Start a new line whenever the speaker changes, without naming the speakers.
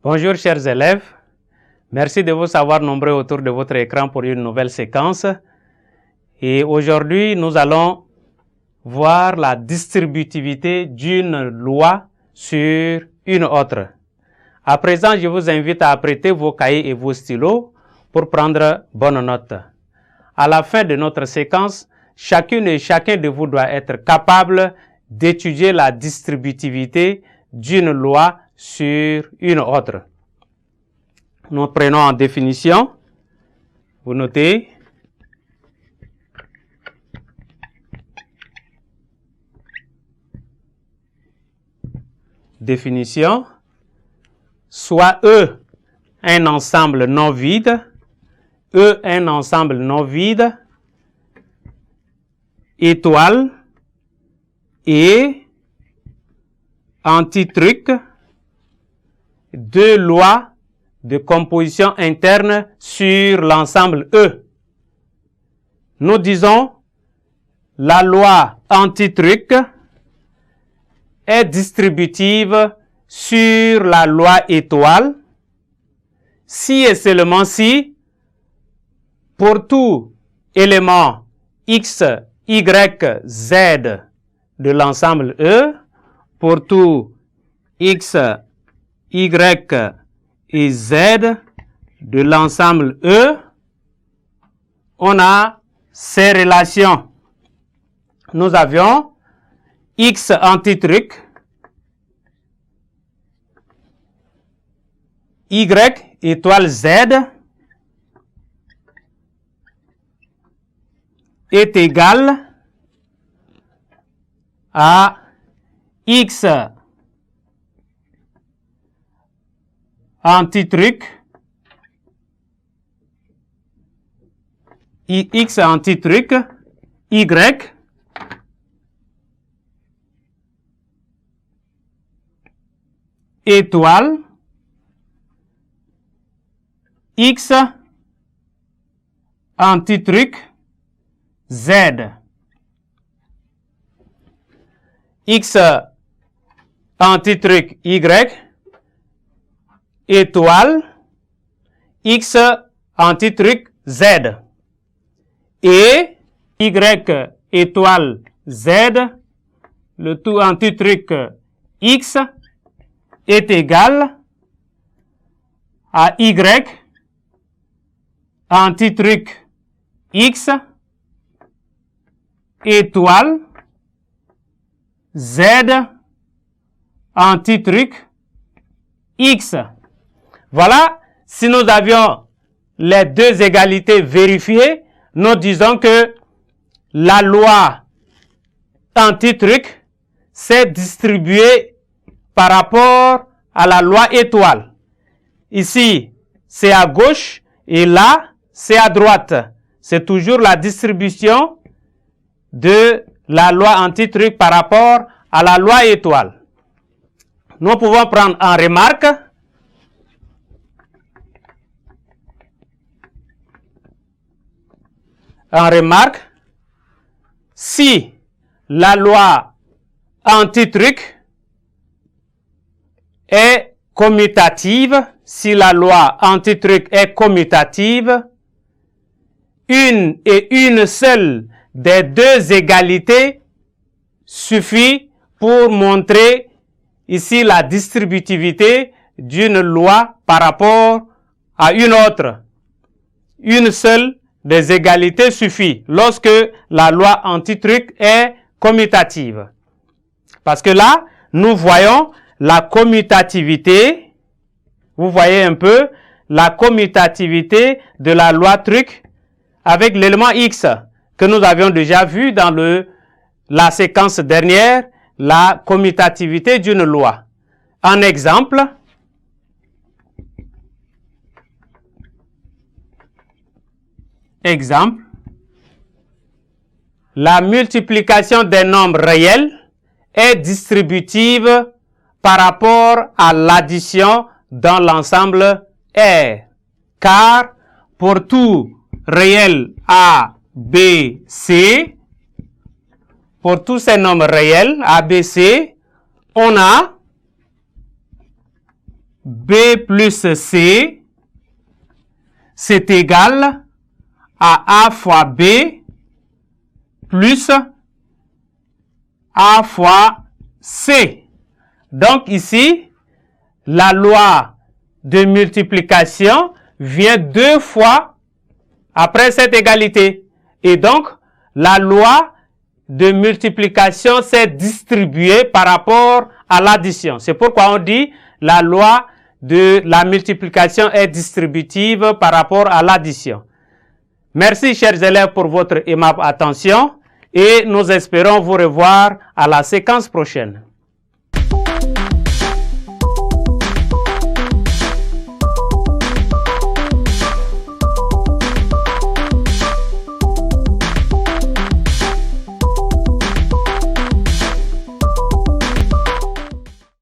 Bonjour chers élèves, merci de vous savoir nombreux autour de votre écran pour une nouvelle séquence. Et aujourd'hui, nous allons voir la distributivité d'une loi sur une autre. À présent, je vous invite à apprêter vos cahiers et vos stylos pour prendre bonne note. À la fin de notre séquence, chacune et chacun de vous doit être capable d'étudier la distributivité d'une loi sur une autre. Nous prenons en définition. Vous notez. Définition. Soit E un ensemble non vide. E un ensemble non vide. Étoile. Et antitruc. Deux lois de composition interne sur l'ensemble E. Nous disons la loi antitruc est distributive sur la loi étoile si et seulement si pour tout élément x, y, z de l'ensemble E, pour tout x, y et z de l'ensemble E, on a ces relations. Nous avions x antitruc, y étoile z est égal à x antitruc, x antitruc, y étoile, x antitruc, z. X antitruc, y étoile, x antitruc, z. Et y étoile, z, le tout antitruc x est égal à y antitruc x étoile z antitruc x. Voilà, si nous avions les deux égalités vérifiées, nous disons que la loi antitruc s'est distribuée par rapport à la loi étoile. Ici, c'est à gauche et là, c'est à droite. C'est toujours la distribution de la loi antitruc par rapport à la loi étoile. Nous pouvons prendre en remarque si la loi antitruc est commutative, si la loi antitruc est commutative, une et une seule des deux égalités suffit pour montrer ici la distributivité d'une loi par rapport à une autre. Une seule des égalités suffit lorsque la loi antitruc est commutative. Parce que là, nous voyons la commutativité, vous voyez un peu la commutativité de la loi truc avec l'élément x que nous avions déjà vu dans la séquence dernière, la commutativité d'une loi. En exemple, la multiplication des nombres réels est distributive par rapport à l'addition dans l'ensemble R. Car pour tout réel A, B, C, pour tous ces nombres réels A, B, C, on a B plus C, c'est égal à A fois B plus A fois C. Donc ici, la loi de multiplication vient deux fois après cette égalité. Et donc, la loi de multiplication s'est distribuée par rapport à l'addition. C'est pourquoi on dit la loi de la multiplication est distributive par rapport à l'addition. Merci, chers élèves, pour votre aimable attention et nous espérons vous revoir à la séquence prochaine.